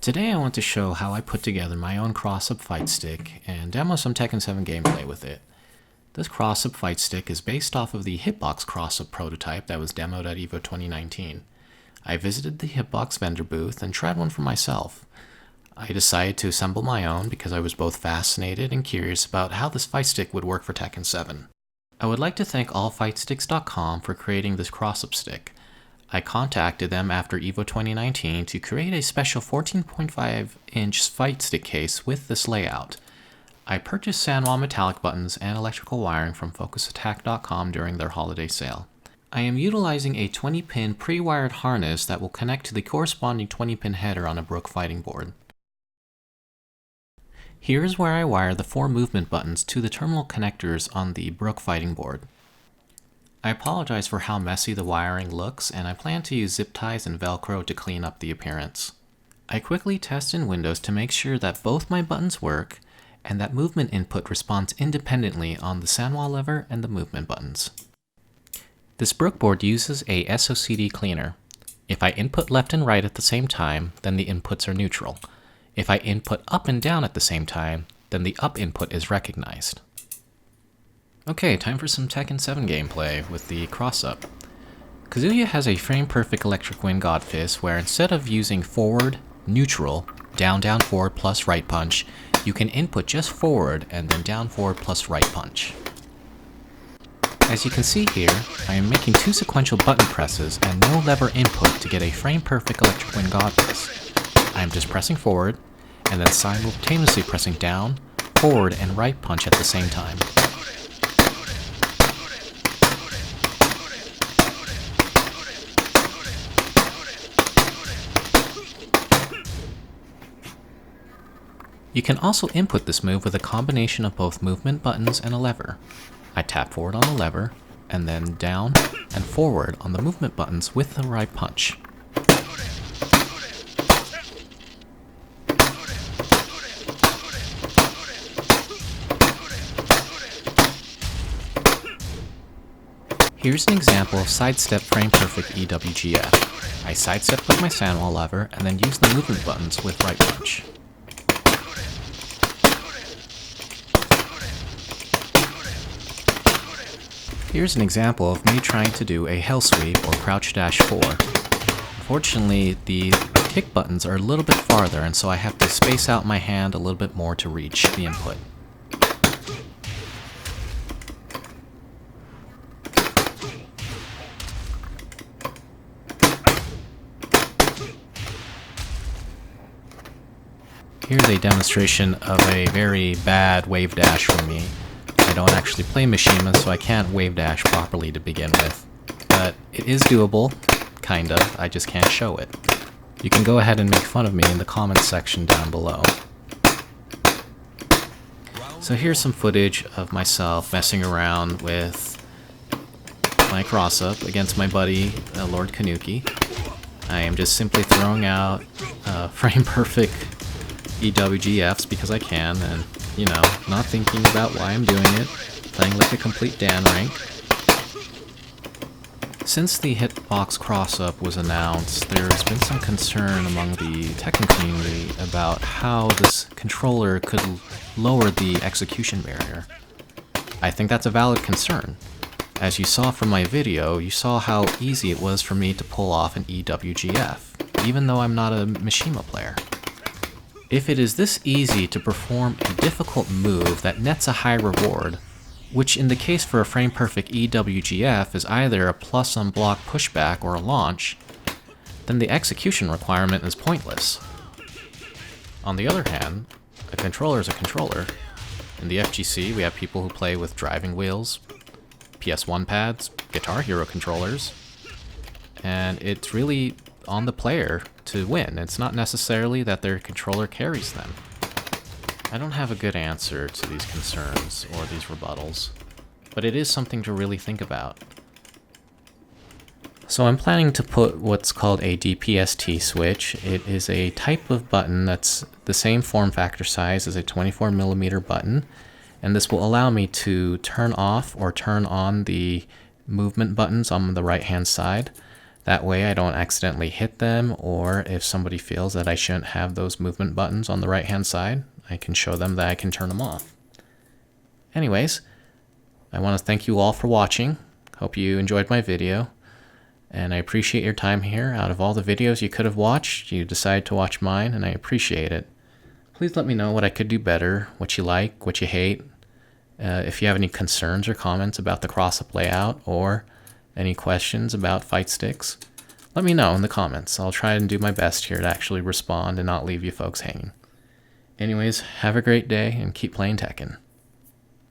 Today I want to show how I put together my own Crossup Fightstick and demo some Tekken 7 gameplay with it. This Crossup Fightstick is based off of the Hitbox Crossup prototype that was demoed at EVO 2019. I visited the Hitbox vendor booth and tried one for myself. I decided to assemble my own because I was both fascinated and curious about how this Fightstick would work for Tekken 7. I would like to thank AllFightSticks.com for creating this Crossup stick. I contacted them after EVO 2019 to create a special 14.5-inch Fightstick case with this layout. I purchased Sanwa metallic buttons and electrical wiring from FocusAttack.com during their holiday sale. I am utilizing a 20-pin pre-wired harness that will connect to the corresponding 20-pin header on a Brook fighting board. Here is where I wire the 4 movement buttons to the terminal connectors on the Brook fighting board. I apologize for how messy the wiring looks, and I plan to use zip ties and Velcro to clean up the appearance. I quickly test in Windows to make sure that both my buttons work, and that movement input responds independently on the Sanwa lever and the movement buttons. This Brook board uses a SOCD cleaner. If I input left and right at the same time, then the inputs are neutral. If I input up and down at the same time, then the up input is recognized. Okay, time for some Tekken 7 gameplay with the Crossup. Kazuya has a frame-perfect electric wind god fist where instead of using forward, neutral, down, down, forward plus right punch, you can input just forward and then down, forward plus right punch. As you can see here, I am making 2 sequential button presses and no lever input to get a frame-perfect electric wind god fist. I am just pressing forward and then simultaneously pressing down, forward, and right punch at the same time. You can also input this move with a combination of both movement buttons and a lever. I tap forward on the lever, and then down and forward on the movement buttons with the right punch. Here's an example of sidestep frame-perfect EWGF. I sidestep with my Sanwa lever and then use the movement buttons with right punch. Here's an example of me trying to do a hell sweep or crouch dash 4. Unfortunately, the kick buttons are a little bit farther, and so I have to space out my hand a little bit more to reach the input. Here's a demonstration of a very bad wave dash from me. I don't actually play Mishima, so I can't wave dash properly to begin with. But it is doable, kind of, I just can't show it. You can go ahead and make fun of me in the comments section down below. So here's some footage of myself messing around with my Crossup against my buddy, Lord Kanuki. I am just simply throwing out frame-perfect EWGFs because I can, and you know, not thinking about why I'm doing it, playing like a complete Dan rank. Since the Hitbox Crossup was announced, there has been some concern among the Tekken community about how this controller could lower the execution barrier. I think that's a valid concern. As you saw from my video, you saw how easy it was for me to pull off an EWGF, even though I'm not a Mishima player. If it is this easy to perform a difficult move that nets a high reward, which in the case for a frame-perfect EWGF is either a plus on block pushback or a launch, then the execution requirement is pointless. On the other hand, a controller is a controller. In the FGC, we have people who play with driving wheels, PS1 pads, Guitar Hero controllers, and it's really on the player to win. It's not necessarily that their controller carries them. I don't have a good answer to these concerns or these rebuttals, but it is something to really think about. So I'm planning to put what's called a DPST switch. It is a type of button that's the same form factor size as a 24mm button, and this will allow me to turn off or turn on the movement buttons on the right hand side. That way I don't accidentally hit them, or if somebody feels that I shouldn't have those movement buttons on the right hand side, I can show them that I can turn them off. Anyways, I want to thank you all for watching. Hope you enjoyed my video, and I appreciate your time here. Out of all the videos you could have watched, you decided to watch mine, and I appreciate it. Please let me know what I could do better, what you like, what you hate. If you have any concerns or comments about the Crossup layout, or any questions about Fightsticks, let me know in the comments. I'll try and do my best here to actually respond and not leave you folks hanging. Anyways, have a great day and keep playing Tekken.